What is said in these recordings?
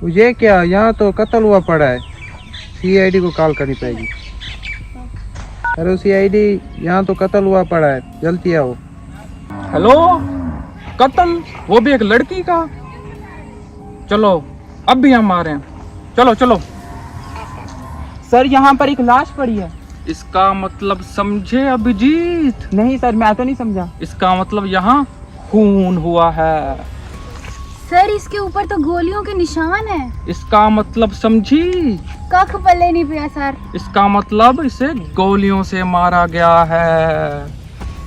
ये क्या, यहाँ तो कत्ल हुआ पड़ा है। सीआईडी को कॉल करनी पड़ेगी। अरे सीआईडी, यहाँ तो कत्ल हुआ पड़ा है, जल्दी आओ। हेलो, कत्ल, वो भी एक लड़की का। चलो अब भी हम आ रहे हैं, चलो चलो। सर यहाँ पर एक लाश पड़ी है। इसका मतलब समझे अभिजीत? नहीं सर, मैं तो नहीं समझा। इसका मतलब यहाँ खून हुआ है। सर इसके ऊपर तो गोलियों के निशान है। इसका मतलब समझी? कख पल्ले नहीं पिया सर। इसका मतलब इसे गोलियों से मारा गया है।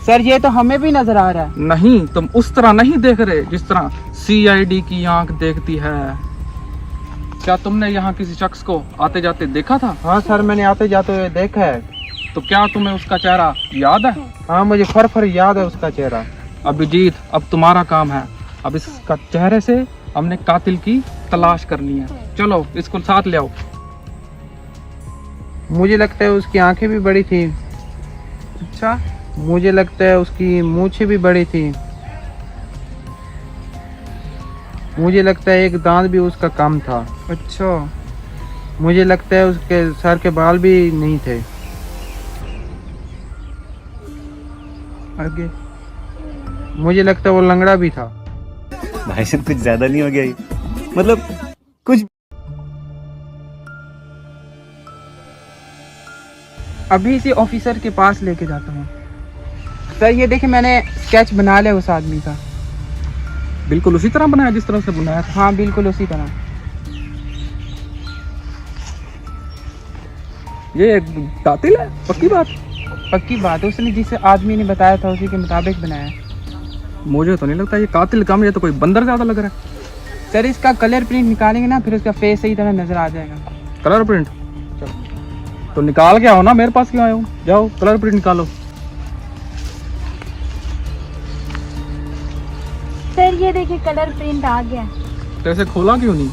सर ये तो हमें भी नजर आ रहा है। नहीं, तुम उस तरह नहीं देख रहे जिस तरह सीआईडी की आंख देखती है। क्या तुमने यहाँ किसी शख्स को आते जाते देखा था? हाँ सर, मैंने आते जाते हुए देखा है। तो क्या तुम्हें उसका चेहरा याद है? हाँ, मुझे फर याद है उसका चेहरा। अभिजीत, अब तुम्हारा काम है। अब इसका चेहरे से हमने कातिल की तलाश करनी है। चलो इसको साथ ले आओ। मुझे लगता है उसकी आंखें भी बड़ी थी। अच्छा, मुझे लगता है उसकी मूंछें भी बड़ी थी। मुझे लगता है एक दांत भी उसका कम था। अच्छा। मुझे लगता है उसके सर के बाल भी नहीं थे। आगे। मुझे लगता है वो लंगड़ा भी था। भाई साहब कुछ ज्यादा नहीं हो गया ये? मतलब कुछ। अभी इसी ऑफिसर के पास लेके जाता हूँ। सर ये देखिए, मैंने स्केच बना लिया उस आदमी का। बिल्कुल उसी तरह बनाया जिस तरह से बनाया था। हाँ बिल्कुल उसी तरह। ये एक कातिल है, पक्की बात? पक्की बात है, उसने जिस आदमी ने बताया था उसी के मुताबिक बनाया। मुझे तो नहीं लगता ये कातिल कम, ये तो कोई बंदर ज्यादा लग रहा है। सर इसका कलर प्रिंट निकालेंगे ना, फिर उसका फेस सही तरह नजर आ जाएगा। Colour print? तो निकाल के आओ ना, मेरे पास क्यों आए हो? जाओ कलर प्रिंट निकालो। सर ये देखिए कलर प्रिंट आ गया। तो ऐसे खोला क्यों नहीं?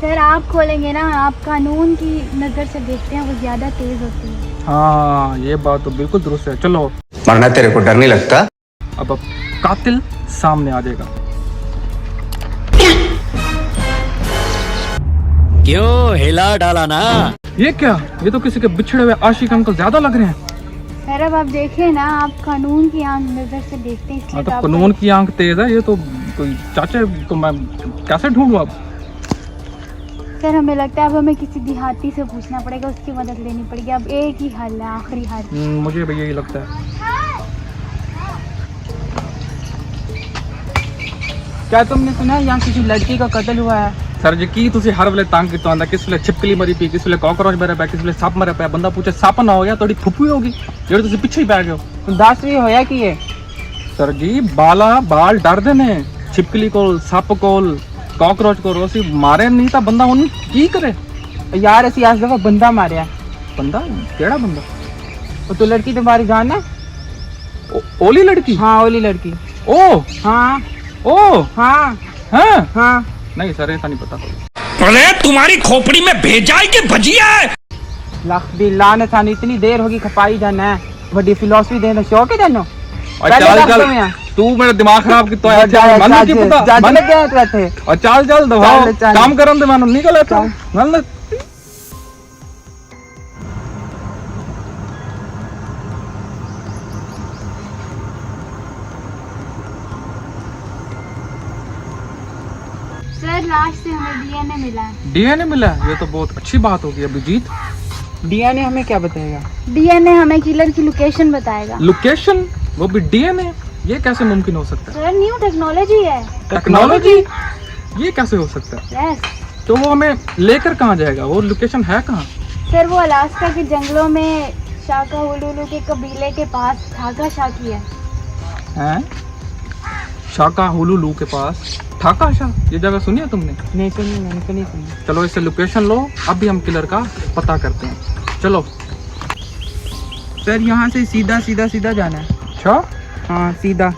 सर आप खोलेंगे ना, आप कानून की नजर से देखते हैं, वो ज्यादा तेज होती है। हाँ ये बात तो बिल्कुल दुरुस्त है। चलो मरना तेरे को डर नहीं लगता? अब कातिल सामने आ जाएगा। क्यों हिला डाला ना? ये क्या, ये तो किसी के बिछड़े हुए आशिक अंकल ज्यादा लग रहे हैं। सर अब आप देखें ना, आप कानून की आंख नजर से देखते हैं, इसलिए हाँ तो तो आपको- कानून की आंख तेज है। ये तो कोई चाचे को मैं कैसे ढूंढूं अब? सर हमें लगता है अब हमें किसी देहाती से पूछना पड़ेगा, उसकी मदद लेनी पड़ेगी। अब एक ही हल है, आखिरी हल। मुझे भी यही लगता है। क्या तुमने सुना है यहाँ किसी लड़की का कत्ल हुआ है? सर जी की तुसी हर वेले तंग कितो आंदा, किस वेले छिपकली मरी पी, किस वेले कॉकरोच मरे पे, किस वेले सप मरे पे। बंदा पूछे सप ना हो गया थोड़ी फुफू होगी जेड़े तुसी पीछे ही पै गए। दस भी होया कि ये? सर जी बाल डरदे ने छिपकली कोल, सप कोल, कॉकरोच को। रोसी मारे नहीं तो बंदा उन की करे यार ऐसी आज दफा बंदा मारिया। बंदा? केड़ा बंदा? तो लड़की तुम्हारी जान है? ओली लड़की? हाँ ओली लड़की। ओ हाँ ओ हाँ हाँ हाँ। नहीं सर ऐसा नहीं पता। अरे तुम्हारी खोपड़ी में भेजा है कि भजिया है? लाख भी लाने थाने इतनी देर होगी खपाई जाना है। बड़ी फिलोसफी देना शौक है जानो। और चल तू मेरा दिमाग खराब कितो है। मन की पता मन लग गया रहते। और चल दबाओ काम करन दे, मानो निकल है तो मन। सर लाश से हमें डीएनए मिला है। डीएनए मिला है? ये तो बहुत अच्छी बात होगी अभिजीत। डीएनए हमें क्या बताएगा? डीएनए हमें किलर की लोकेशन बताएगा। लोकेशन? वो भी डीएनए? ये कैसे मुमकिन हो सकता है? सर न्यू टेक्नोलॉजी है। टेक्नोलॉजी? ये कैसे हो सकता है? यस। तो वो हमें लेकर कहाँ जाएगा? वो लोकेशन है कहाँ? सर वो अलास्का के जंगलों में शाका हुलुलू के कबीले के पास ठाका शाकी है। हैं? शाका हुलुलू के पास ठाका शाह? ये जगह सुनी है तुमने? नहीं सुनी, मैंने तो नहीं सुनी। चलो इससे लोकेशन लो, अभी हम किलर का पता करते हैं। चलो। सर यहाँ से सीधा सीधा सीधा जाना है। अच्छा हाँ सीधा।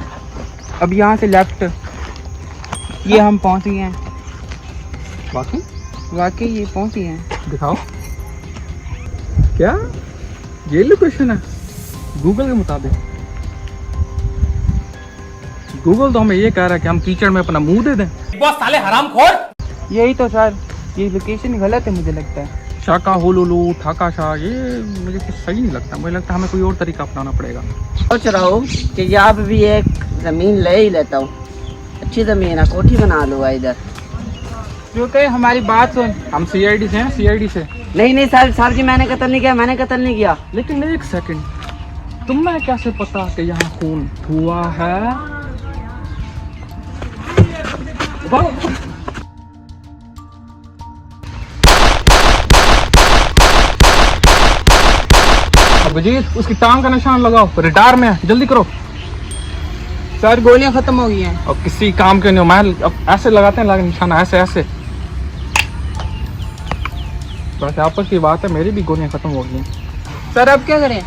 अब यहाँ से लेफ्ट। ये हम पहुँच गए हैं। बाकी वाकई ये पहुँच गए हैं। दिखाओ। क्या ये लोकेशन है गूगल के मुताबिक? गूगल तो हमें ये कह रहा है कि हम कीचड़ में अपना मुंह दे दें। बहुत साले हरामखोर। यही तो सर। ये लोकेशन गलत है मुझे लगता है। शाका हुलुलू ठाका शाह, ये मुझे कुछ सही नहीं लगता। मुझे लगता है हमें कोई और तरीका अपनाना पड़ेगा। सोच रहा हूँ कि यहाँ पे भी एक ज़मीन ले ही लेता हूँ। अच्छी ज़मीन है, कोठी बना लूँगा इधर। जो कहे हमारी बात सुन। हम सीआईडी से हैं, सीआईडी से। नहीं साहब जी, मैंने कत्ल नहीं किया, मैंने कत्ल नहीं किया। लेकिन एक सेकंड, तुम्हें कैसे पता कि यहाँ खून हुआ है? अभिजीत, उसकी टांग का निशान लगाओ, रिटायर में है, जल्दी करो। सर गोलियां खत्म हो गई हैं। अब किसी काम के नहीं, मैं अब ऐसे लगाते हैं निशान, ऐसे ऐसे। बस आपस की बात है, मेरी भी गोलियां खत्म हो गई। सर अब क्या करें?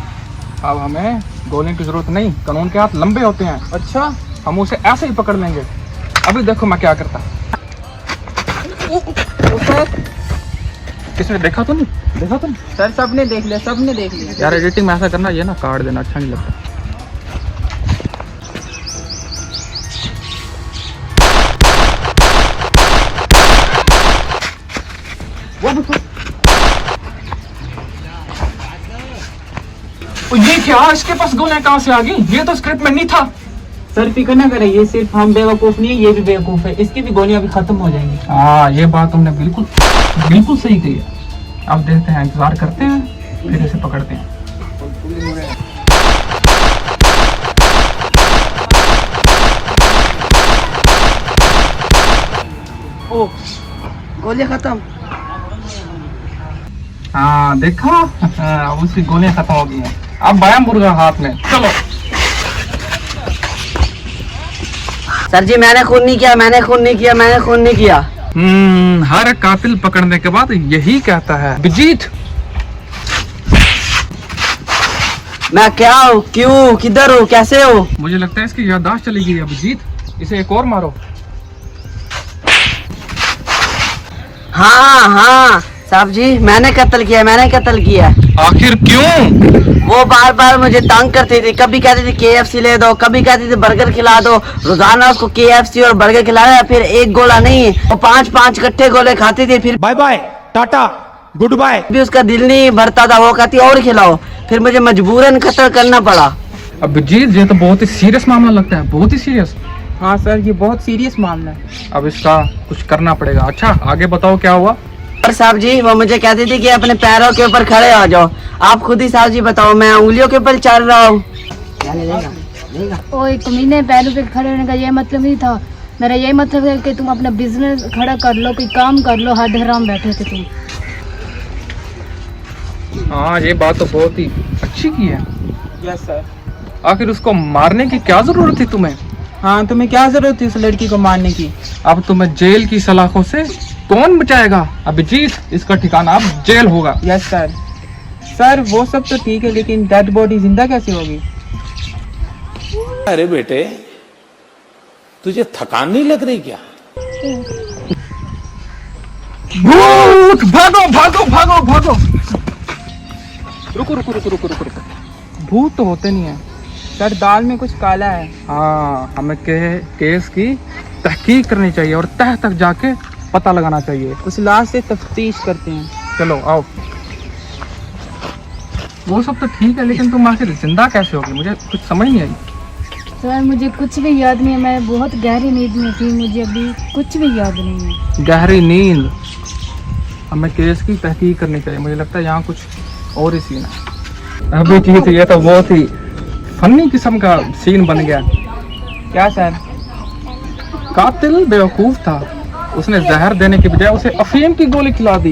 अब हमें गोलियों की जरूरत नहीं, कानून के हाथ लंबे होते हैं। अच्छा, हम उसे ऐसे ही पकड़ लेंगे। अभी देखो मैं क्या करता। किसने देखा तो नहीं? देखा तो नहीं? सर सबने देख लिया, सबने देख लिया। यार एडिटिंग में ऐसा करना, ये ना काट देना, अच्छा नहीं लगता। ये क्या, इसके पास गोलियां कहाँ से आ गई? ये तो स्क्रिप्ट में नहीं था। सर फिक्र ना करें, ये सिर्फ हम बेवकूफ नहीं है, ये भी बेवकूफ है। इसकी भी गोलियां भी खत्म हो जाएंगी। हाँ, ये बात तुमने बिल्कुल बिल्कुल सही कही है। अब देखते हैं, इंतजार करते हैं, फिर इसे पकड़ते हैं। ओ, गोलियां खत्म। हाँ देखा, अब उसकी गोलियां खत्म हो गई हैं। अब बाया मुर्गा हाथ में, चलो। सर जी मैंने खून नहीं किया, मैंने खून नहीं किया, मैंने खून नहीं किया। हर कातिल पकड़ने के बाद यही कहता है। अभिजीत, मैं क्या हूँ, क्यों, किधर हूँ, कैसे हो? मुझे लगता है इसकी याददाश्त चली गई। अभिजीत, इसे एक और मारो। हाँ साहब जी, मैंने कत्ल किया, मैंने कत्ल किया। आखिर क्यों? वो बार बार मुझे तंग करती थी। कभी कहती थी KFC ले दो, कभी कहती थी बर्गर खिला दो। रोजाना उसको KFC और बर्गर खिलाया, फिर एक गोला नहीं, वो 5-5 इकट्ठे गोले खाती थी। फिर bye bye tata goodbye. भी उसका दिल नहीं भरता था, वो कहती और खिलाओ। फिर मुझे मजबूरन कत्ल करना पड़ा। अभिजीत, ये तो बहुत ही सीरियस मामला लगता है, बहुत ही सीरियस। हाँ सर, ये बहुत सीरियस मामला है। अब इसका कुछ करना पड़ेगा। अच्छा आगे बताओ क्या हुआ? और साहब जी वो मुझे कहती थी कि अपने पैरों के ऊपर खड़े हो जाओ। आप खुद ही साहब जी बताओ, मैं उंगलियों के ऊपर चल रहा हूँ। ओए कमीने, पैरों पे खड़े होने का ये मतलब नहीं था। मेरा यही मतलब है कि तुम अपना बिजनेस खड़ा कर लो, कोई काम कर लो। हद हराम बैठे थे तुम। हाँ, ये बात तो बहुत ही अच्छी की है। Yes sir. आखिर उसको मारने की क्या जरूरत थी तुम्हें? हाँ, तुम्हें क्या जरूरत थी उस लड़की को मारने की? अब तुम्हें जेल की सलाखों से कौन बचाएगा? अभिजीत, इसका ठिकाना अब जेल होगा। Yes sir. सर वो सब तो ठीक है, लेकिन डेड बॉडी जिंदा कैसे होगी? अरे बेटे, तुझे थकान नहीं लग रही क्या? भूत, भागो भागो भागो भागो। रुको रुको रुको रुको रुको रुको। भूत तो होते नहीं है सर, दाल में कुछ काला है। हाँ, हमें केस की तहकीक करनी चाहिए और तह तक जाके पता लगाना चाहिए। उस लाश से तफ्तीश करते हैं। चलो आओ। वो सब तो ठीक है, लेकिन तुम आखिर जिंदा कैसे होगी? मुझे कुछ समझ नहीं आई। सर मुझे कुछ भी याद नहीं है, मैं बहुत गहरी नींद में थी, मुझे अभी कुछ भी याद नहीं है। गहरी नींद? हमें केस की तहकीक करनी चाहिए। मुझे लगता है यहाँ कुछ और ही सीन है। अभी ठीक है, ये तो बहुत ही फनी किस्म का सीन बन गया। क्या सर? कातिल बेवकूफ था, उसने जहर देने की बजाय उसे अफीम की गोली खिला दी।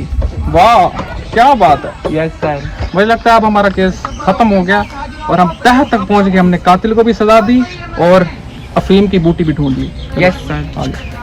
वाह, क्या बात है। Yes sir. मुझे लगता है अब हमारा केस खत्म हो गया और हम तह तक पहुंच गए। हमने कातिल को भी सजा दी और अफीम की बूटी भी ढूंढ ली। Yes sir. आगे।